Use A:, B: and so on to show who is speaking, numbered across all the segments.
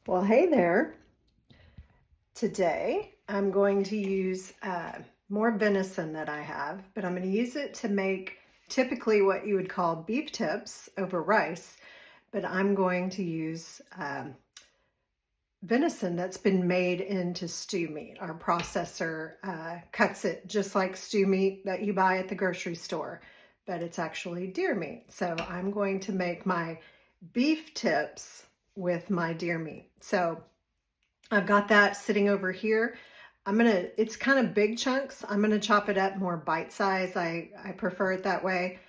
A: Well, hey there. Today I'm going to use more venison that I have, but I'm going to use it to make typically what you would call beef tips over rice, but I'm going to use venison that's been made into stew meat. Our processor cuts it just like stew meat that you buy at the grocery store, but it's actually deer meat. So I'm going to make my beef tips with my deer meat. So I've got that sitting over here. It's kind of big chunks. I'm gonna chop it up more bite size. I prefer it that way.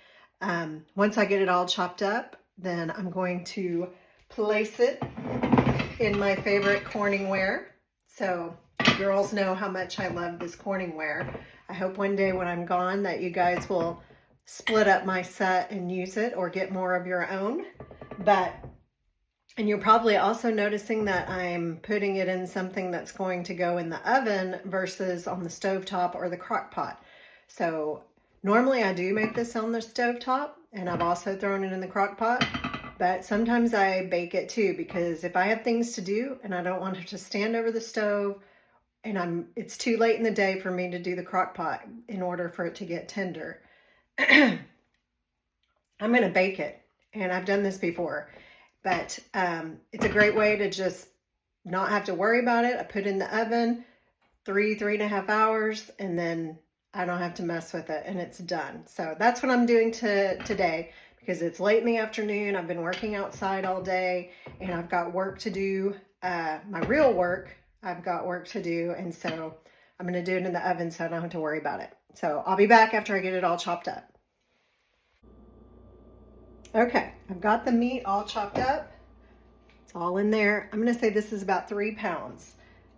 A: Once I get it all chopped up, then I'm going to place it in my favorite Corningware. So girls know how much I love this Corningware. I hope one day when I'm gone that you guys will split up my set and use it or get more of your own. And you're probably also noticing that I'm putting it in something that's going to go in the oven versus on the stovetop or the crock pot. So normally I do make this on the stovetop, and I've also thrown it in the crock pot, but sometimes I bake it too, because if I have things to do and I don't want to stand over the stove and it's too late in the day for me to do the crock pot in order for it to get tender, I'm going to bake it. And I've done this before. But it's a great way to just not have to worry about it. I put it in the oven, 3.5 hours, and then I don't have to mess with it, and it's done. So that's what I'm doing today, because it's late in the afternoon. I've been working outside all day, and I've got work to do, my real work. I've got work to do, and so I'm going to do it in the oven so I don't have to worry about it. So I'll be back after I get it all chopped up. Okay, I've got the meat all chopped up. It's all in there. I'm going to say this is about 3 pounds.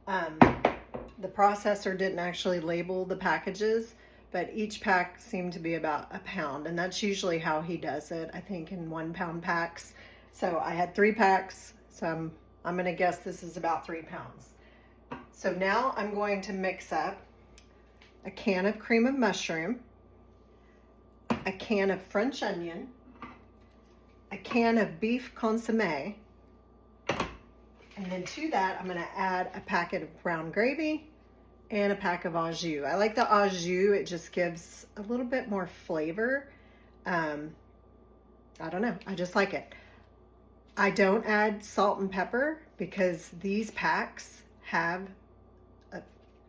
A: The processor didn't actually label the packages, but each pack seemed to be about a pound, and that's usually how he does it, I think, in 1 pound packs. So I had 3 packs, so I'm going to guess this is about 3 pounds. So now I'm going to mix up a can of cream of mushroom, a can of French onion, a can of beef consomme, and then to that I'm going to add a packet of brown gravy and a pack of au jus. I like the au jus, it just gives a little bit more flavor. I don't know, I just like it. I don't add salt and pepper because these packs have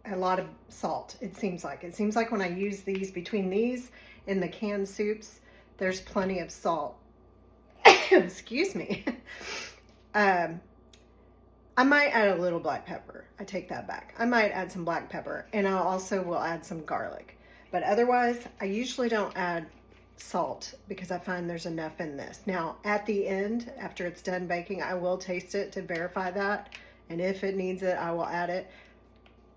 A: a lot of salt. It seems like when I use these, between these and the canned soups, there's plenty of salt. Excuse me. I might add a little black pepper. I take that back. I might add some black pepper, and I also will add some garlic. But otherwise, I usually don't add salt because I find there's enough in this. Now, at the end, after it's done baking, I will taste it to verify that. And if it needs it, I will add it.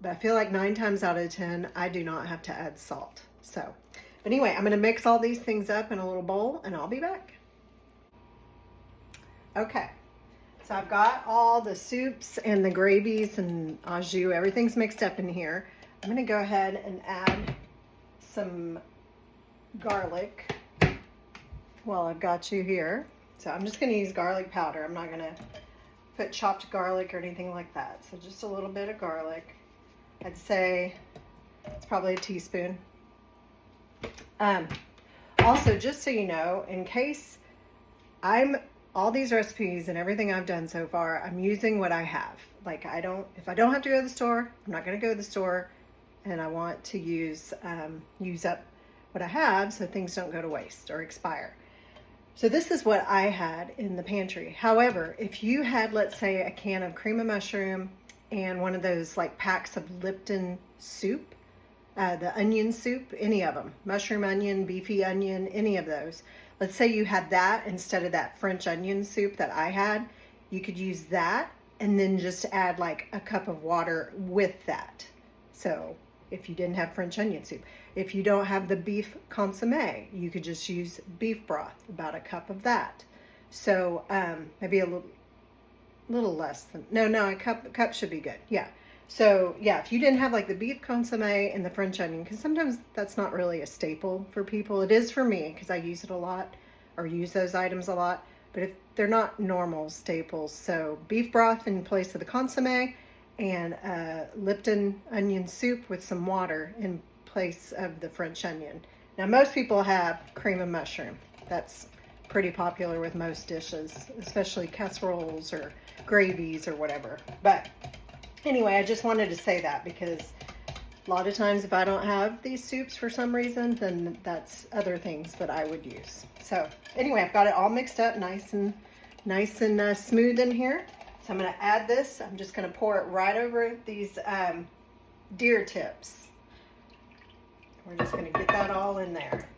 A: But I feel like 9 times out of 10, I do not have to add salt. So, but anyway, I'm going to mix all these things up in a little bowl, and I'll be back. Okay, so I've got all the soups and the gravies and au jus, everything's mixed up in here. I'm gonna go ahead and add some garlic while I've got you here. So I'm just gonna use garlic powder. I'm not gonna put chopped garlic or anything like that. So just a little bit of garlic. I'd say it's probably a teaspoon. Also, just so you know, in case all these recipes and everything I've done so far, I'm using what I have. Like if I don't have to go to the store, I'm not going to go to the store, and I want to use up what I have so things don't go to waste or expire. So this is what I had in the pantry. However, if you had, let's say, a can of cream of mushroom and one of those like packs of Lipton soup, the onion soup, any of them, mushroom onion, beefy onion, any of those. Let's say you had that instead of that French onion soup that I had, you could use that and then just add like a cup of water with that. So if you didn't have French onion soup, if you don't have the beef consomme, you could just use beef broth, about a cup of that. So maybe a little less than, no, a cup should be good. Yeah. So yeah, if you didn't have like the beef consomme and the French onion, because sometimes that's not really a staple for people. It is for me because I use it a lot, or use those items a lot. but if they're not normal staples. So beef broth in place of the consomme, and Lipton onion soup with some water in place of the French onion. Now most people have cream of mushroom. That's pretty popular with most dishes, especially casseroles or gravies or whatever. But anyway, I just wanted to say that because a lot of times if I don't have these soups for some reason, then that's other things that I would use. So anyway, I've got it all mixed up nice and smooth in here. So I'm going to add this. I'm just going to pour it right over these deer tips. We're just going to get that all in there.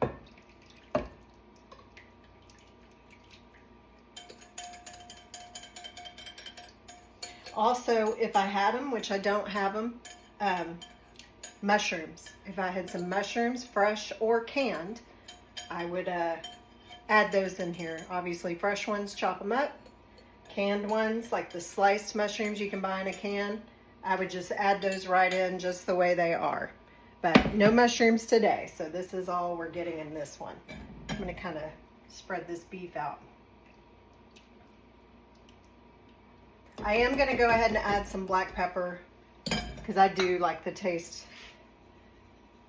A: Also, if I had them, which I don't have them, mushrooms. If I had some mushrooms, fresh or canned, I would add those in here. Obviously, fresh ones, chop them up. Canned ones, like the sliced mushrooms you can buy in a can, I would just add those right in just the way they are. But no mushrooms today, so this is all we're getting in this one. I'm going to kind of spread this beef out. I am going to go ahead and add some black pepper because I do like the taste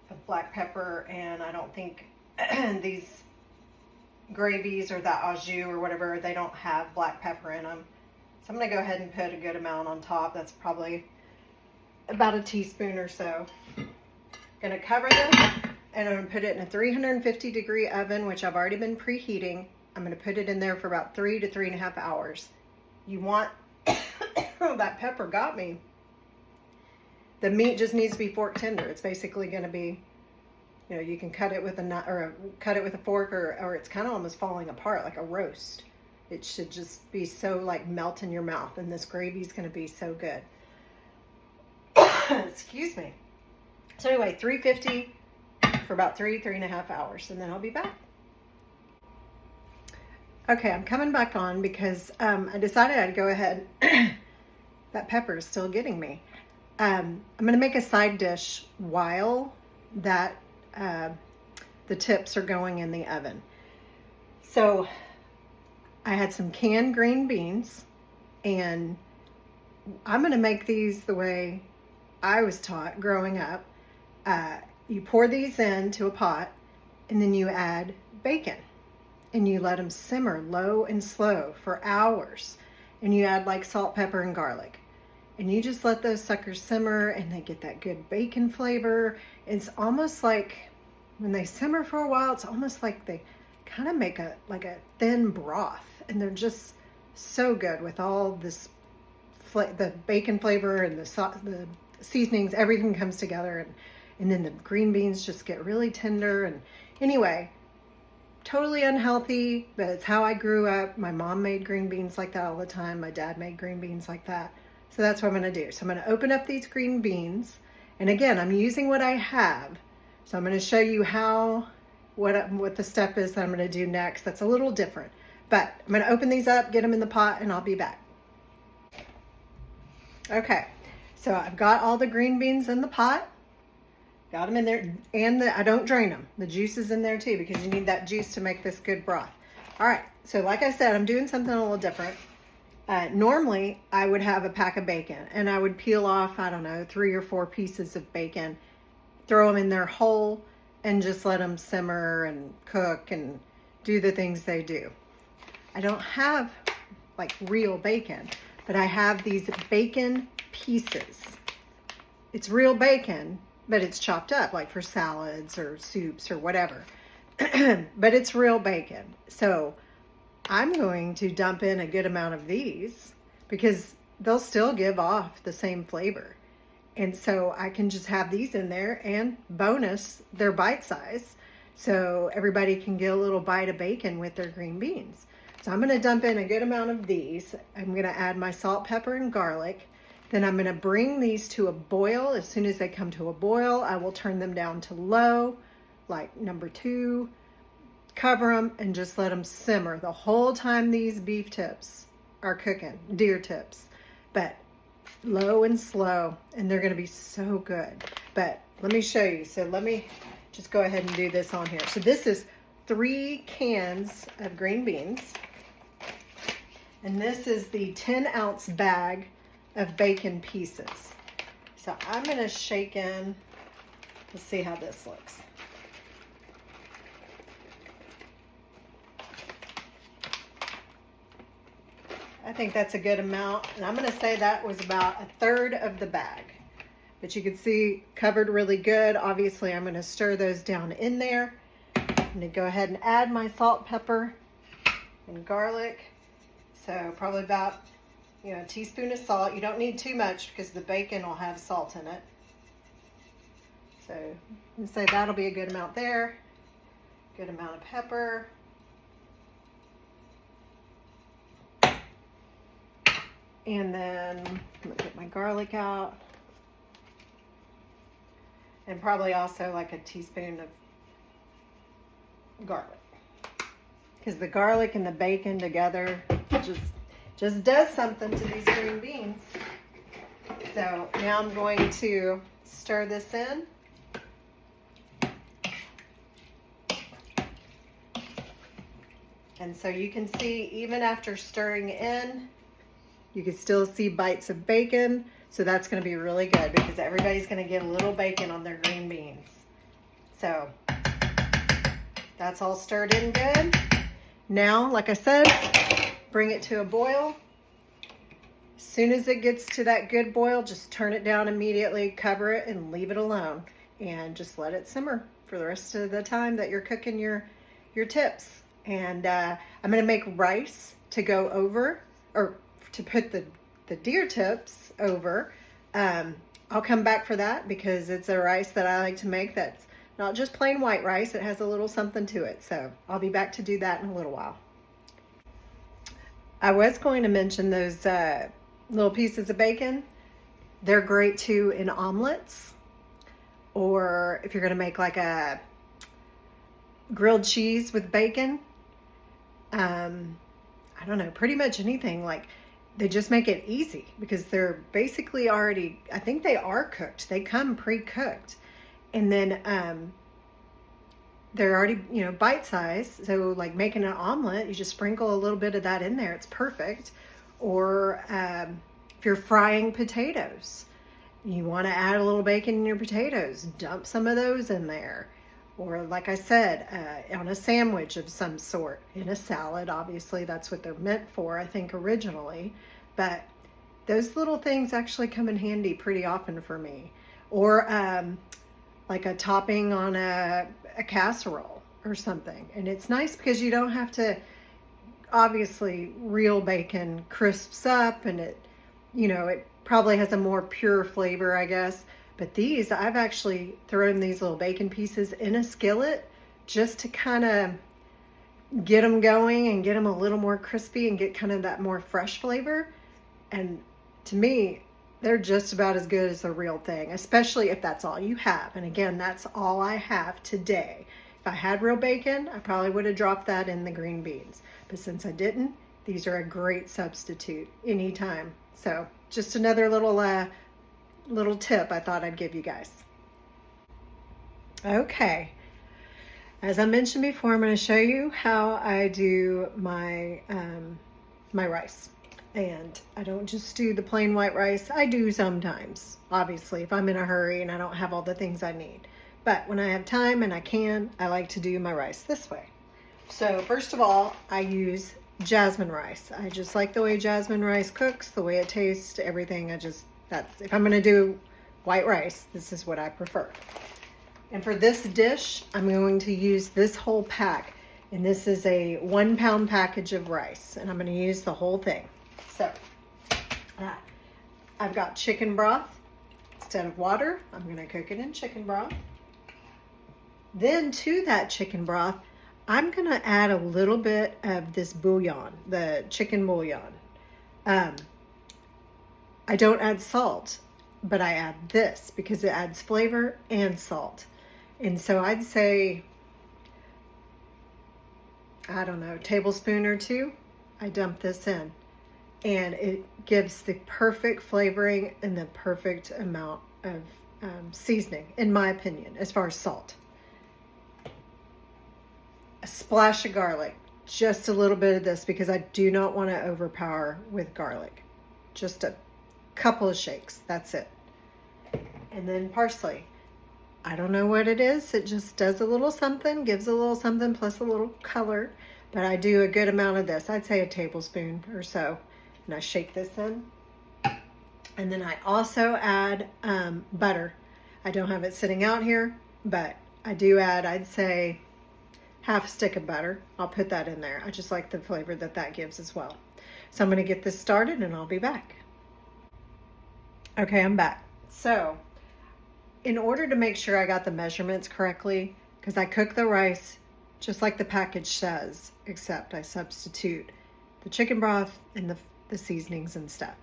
A: of black pepper, and I don't think these gravies or that au jus or whatever, they don't have black pepper in them. So I'm going to go ahead and put a good amount on top. That's probably about a teaspoon or so. Going to cover this, and I'm going to put it in a 350-degree oven, which I've already been preheating. I'm going to put it in there for about 3 to 3.5 hours. You want, oh, that pepper got me. The meat just needs to be fork tender. It's basically going to be, you know, you can cut it with a knife or cut it with a fork, or it's kind of almost falling apart like a roast. It should just be so like melt in your mouth, and this gravy is going to be so good. Excuse me. So anyway, 350 for about 3.5 hours, and then I'll be back. Okay, I'm coming back on because I decided I'd go ahead. That pepper is still getting me. I'm going to make a side dish while that the tips are going in the oven. So I had some canned green beans, and I'm going to make these the way I was taught growing up. You pour these into a pot, and then you add bacon, and you let them simmer low and slow for hours, and you add like salt, pepper, and garlic. And you just let those suckers simmer, and they get that good bacon flavor. It's almost like when they simmer for a while, it's almost like they kind of make a thin broth, and they're just so good with all this the bacon flavor and the seasonings. Everything comes together, and then the green beans just get really tender. And anyway, totally unhealthy, but it's how I grew up. My mom made green beans like that all the time. My dad made green beans like that. So that's what I'm going to do. So I'm going to open up these green beans. And again, I'm using what I have. So I'm going to show you what the step is that I'm going to do next. That's a little different. But I'm going to open these up, get them in the pot, and I'll be back. Okay, so I've got all the green beans in the pot. Got them in there, and I don't drain them. The juice is in there too, because you need that juice to make this good broth. All right, so like I said, I'm doing something a little different. Normally, I would have a pack of bacon, and I would peel off, I don't know, 3 or 4 pieces of bacon, throw them in there whole, and just let them simmer and cook and do the things they do. I don't have like real bacon, but I have these bacon pieces. It's real bacon, but it's chopped up like for salads or soups or whatever. But it's real bacon. So I'm going to dump in a good amount of these because they'll still give off the same flavor. And so I can just have these in there, and bonus, they're bite size. So everybody can get a little bite of bacon with their green beans. So I'm going to dump in a good amount of these. I'm going to add my salt, pepper, and garlic. Then I'm going to bring these to a boil. As soon as they come to a boil, I will turn them down to low, like number 2. Cover them and just let them simmer the whole time these beef tips are cooking, deer tips. But low and slow, and they're going to be so good. But let me show you. So let me just go ahead and do this on here. So this is 3 cans of green beans. And this is the 10-ounce bag of bacon pieces. So I'm going to shake in. Let's see how this looks. I think that's a good amount. And I'm going to say that was about a third of the bag. But you can see covered really good. Obviously, I'm going to stir those down in there. I'm going to go ahead and add my salt, pepper, and garlic. So probably about, a teaspoon of salt. You don't need too much because the bacon will have salt in it. So I'm say that'll be a good amount there. Good amount of pepper. And then I'm gonna get my garlic out. And probably also like a teaspoon of garlic. Because the garlic and the bacon together just does something to these green beans. So now I'm going to stir this in. And so you can see even after stirring in, you can still see bites of bacon. So that's going to be really good because everybody's going to get a little bacon on their green beans. So that's all stirred in good. Now, like I said, bring it to a boil. As soon as it gets to that good boil, just turn it down immediately, cover it, and leave it alone. And just let it simmer for the rest of the time that you're cooking your tips. And I'm going to make rice to go over, or to put the deer tips over. I'll come back for that because it's a rice that I like to make that's not just plain white rice. It has a little something to it. So I'll be back to do that in a little while. I was going to mention those little pieces of bacon. They're great too in omelets, or if you're going to make like a grilled cheese with bacon. I don't know, pretty much anything. Like, they just make it easy because they're basically already, I think they are cooked. They come pre-cooked. And then they're already, bite size. So like making an omelet, you just sprinkle a little bit of that in there. It's perfect. Or if you're frying potatoes, you want to add a little bacon in your potatoes, dump some of those in there. Or like I said, on a sandwich of some sort, in a salad. Obviously, that's what they're meant for, I think, originally. But those little things actually come in handy pretty often for me. Or like a topping on a casserole or something. And it's nice because you don't have to, obviously, real bacon crisps up and it probably has a more pure flavor, I guess. But these, I've actually thrown these little bacon pieces in a skillet just to kind of get them going and get them a little more crispy and get kind of that more fresh flavor. And to me, they're just about as good as the real thing, especially if that's all you have. And again, that's all I have today. If I had real bacon, I probably would have dropped that in the green beans. But since I didn't, these are a great substitute anytime. So just another little tip I thought I'd give you guys. Okay, as I mentioned before, I'm going to show you how I do my my rice. And I don't just do the plain white rice. I do sometimes, obviously, if I'm in a hurry and I don't have all the things I need. But when I have time and I can, I like to do my rice this way. So first of all, I use jasmine rice. I just like the way jasmine rice cooks, the way it tastes, everything. If I'm going to do white rice, this is what I prefer. And for this dish, I'm going to use this whole pack. And this is a 1 pound package of rice. And I'm going to use the whole thing. So, I've got chicken broth. Instead of water, I'm going to cook it in chicken broth. Then to that chicken broth, I'm going to add a little bit of this bouillon, the chicken bouillon. I don't add salt, but I add this because it adds flavor and salt. And so I'd say, I don't know, tablespoon or two, I dump this in. And it gives the perfect flavoring and the perfect amount of seasoning, in my opinion, as far as salt. A splash of garlic. just a little bit of this because I do not want to overpower with garlic. Just a couple of shakes, that's it. And then parsley. I don't know what it is. It just does a little something, gives a little something plus a little color. But I do a good amount of this. I'd say a tablespoon or so. And I shake this in. And then I also add butter. I don't have it sitting out here, but I do add, I'd say, half a stick of butter. I'll put that in there. I just like the flavor that that gives as well. So I'm going to get this started and I'll be back. Okay, I'm back. So in order to make sure I got the measurements correctly, because I cook the rice just like the package says, except I substitute the chicken broth and the seasonings and stuff.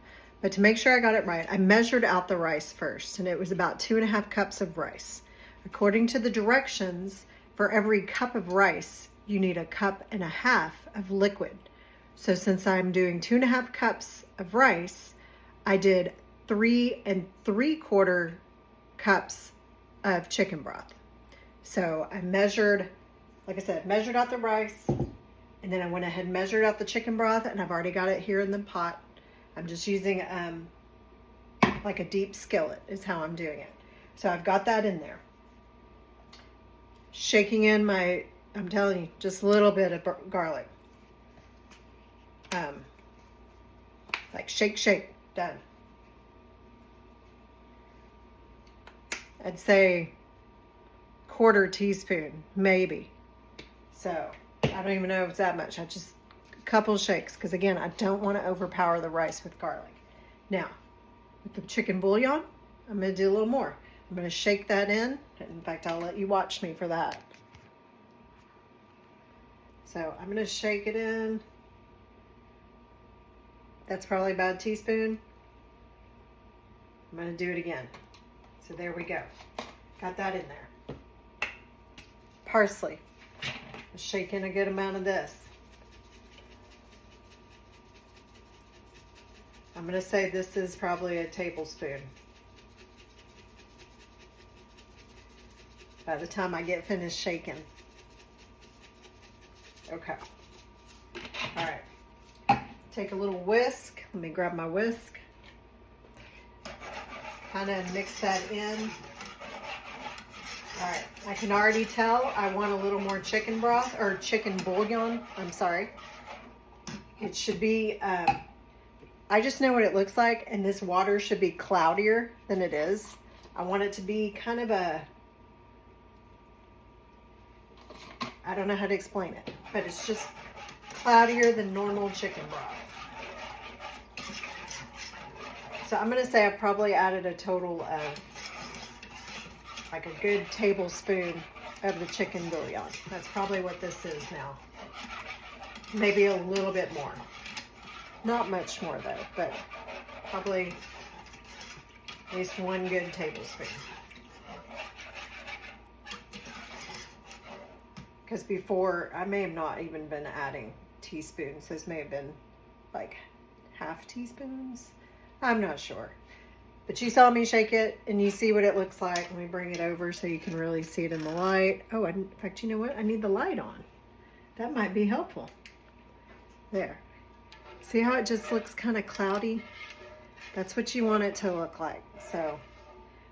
A: But to make sure I got it right, I measured out the rice first, and it was about 2.5 cups of rice. According to the directions, for every cup of rice, you need 1.5 cups of liquid. So since I'm doing 2.5 cups of rice, I did 3 3/4 cups of chicken broth. So I measured, like I said, measured out the rice, and then I went ahead and measured out the chicken broth, and I've already got it here in the pot. I'm just using like a deep skillet is how I'm doing it. So I've got that in there. Shaking in my, I'm telling you, just a little bit of garlic. Like shake, shake, done. I'd say 1/4 teaspoon, maybe. So I don't even know if it's that much. I just a couple shakes, because again, I don't want to overpower the rice with garlic. Now, with the chicken bouillon, I'm going to do a little more. I'm going to shake that in. In fact, I'll let you watch me for that. So I'm going to shake it in. That's probably about a teaspoon. I'm going to do it again. So there we go. Got that in there. Parsley. Shake in a good amount of this. I'm going to say this is probably a tablespoon. By the time I get finished shaking. Okay. All right. Take a little whisk. Let me grab my whisk. Kind of mix that in. All right. I can already tell I want a little more chicken broth or chicken bouillon. I'm sorry. It should be, I just know what it looks like, and this water should be cloudier than it is. I want it to be kind of a, I don't know how to explain it, but it's just cloudier than normal chicken broth. So I'm going to say I probably added a total of like a good tablespoon of the chicken bouillon. That's probably what this is now. Maybe a little bit more. Not much more though, but probably at least 1 good tablespoon. Because before, I may have not even been adding teaspoons. This may have been like half teaspoons. I'm not sure. But you saw me shake it, and you see what it looks like. Let me bring it over so you can really see it in the light. Oh, in fact, you know what? I need the light on. That might be helpful. There. See how it just looks kind of cloudy? That's what you want it to look like. So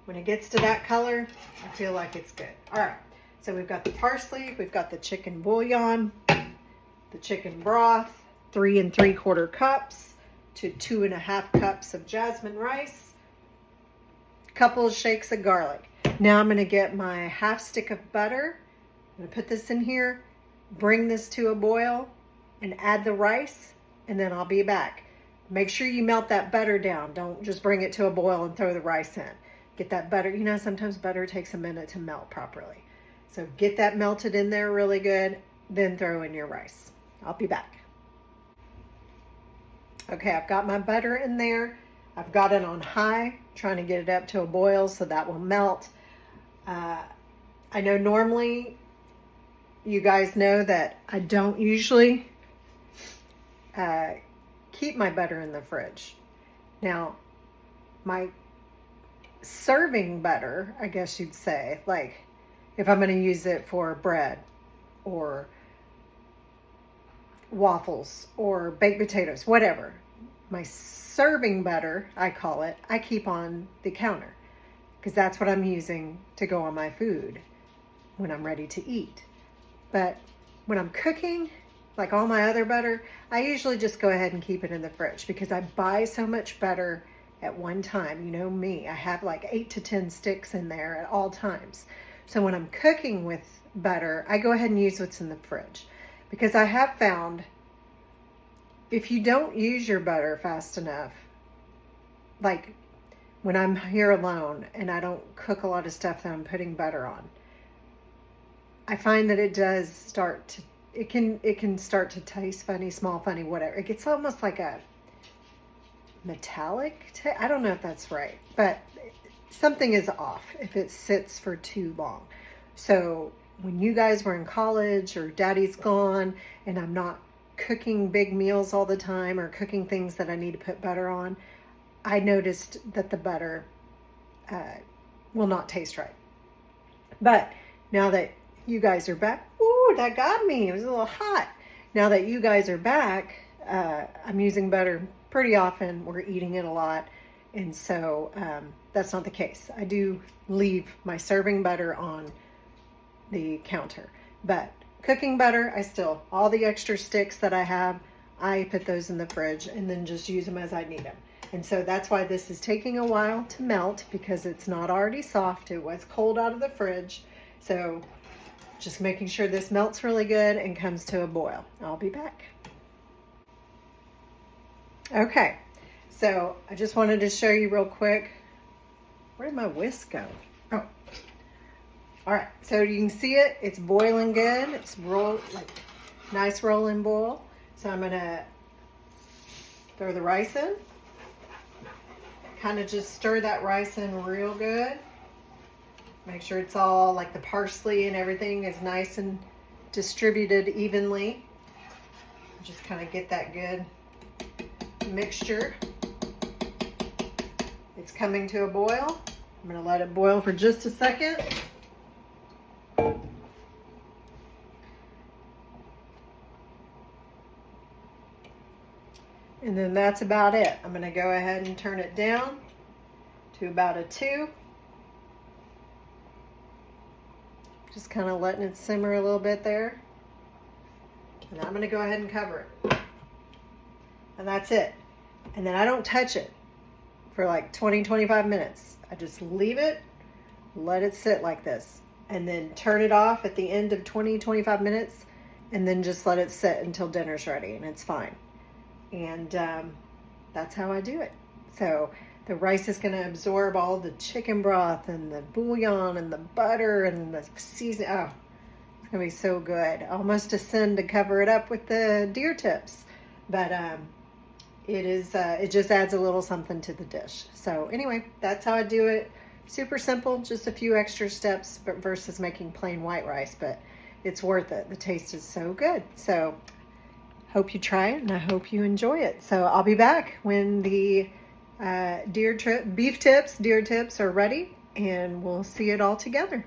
A: when it gets to that color, I feel like it's good. All right. So we've got the parsley, we've got the chicken bouillon, the chicken broth, 3 3/4 cups to 2.5 cups of jasmine rice, a couple of shakes of garlic. Now I'm going to get my half stick of butter. I'm going to put this in here, bring this to a boil, and add the rice, and then I'll be back. Make sure you melt that butter down. Don't just bring it to a boil and throw the rice in. Get that butter. You know, sometimes butter takes a minute to melt properly. So get that melted in there really good, then throw in your rice. I'll be back. Okay, I've got my butter in there. I've got it on high, trying to get it up to a boil so that will melt. I know normally you guys know that I don't usually keep my butter in the fridge. Now, my serving butter, I guess you'd say, like if I'm going to use it for bread or waffles or baked potatoes, whatever. My serving butter, I call it, I keep on the counter because that's what I'm using to go on my food when I'm ready to eat. But when I'm cooking, like all my other butter, I usually just go ahead and keep it in the fridge because I buy so much butter at one time. You know me, I have like 8 to 10 sticks in there at all times. So when I'm cooking with butter, I go ahead and use what's in the fridge because I have found if you don't use your butter fast enough, like when I'm here alone and I don't cook a lot of stuff that I'm putting butter on, I find that it does start to, it can start to taste funny, smell funny, whatever. It gets almost like a metallic I don't know if that's right, but something is off if it sits for too long. So when you guys were in college or daddy's gone and I'm not cooking big meals all the time or cooking things that I need to put butter on, I noticed that the butter will not taste right. But now that you guys are back, ooh, that got me. It was a little hot. Now that you guys are back, I'm using butter pretty often. We're eating it a lot. And so that's not the case. I do leave my serving butter on the counter. But cooking butter, all the extra sticks that I have, I put those in the fridge and then just use them as I need them. And so that's why this is taking a while to melt because it's not already soft. It was cold out of the fridge. So just making sure this melts really good and comes to a boil. I'll be back. Okay, so I just wanted to show you real quick. Where did my whisk go? Oh, all right. So you can see it. It's boiling good. It's nice rolling boil. So I'm gonna throw the rice in. Kind of just stir that rice in real good. Make sure it's all like the parsley and everything is nice and distributed evenly. Just kind of get that good mixture. It's coming to a boil. I'm going to let it boil for just a second. And then that's about it. I'm going to go ahead and turn it down to about a 2. Just kind of letting it simmer a little bit there. And I'm going to go ahead and cover it. And that's it. And then I don't touch it for like 20-25 minutes. I just leave it, let it sit like this, and then turn it off at the end of 20-25 minutes, and then just let it sit until dinner's ready, and it's fine. And that's how I do it. So the rice is going to absorb all the chicken broth and the bouillon and the butter and the seasoning. Oh, it's going to be so good. Almost a sin to cover it up with the deer tips, but it just adds a little something to the dish. So anyway, that's how I do it. Super simple, just a few extra steps versus making plain white rice, but it's worth it. The taste is so good. So hope you try it and I hope you enjoy it. So I'll be back when the deer tips are ready and we'll see it all together.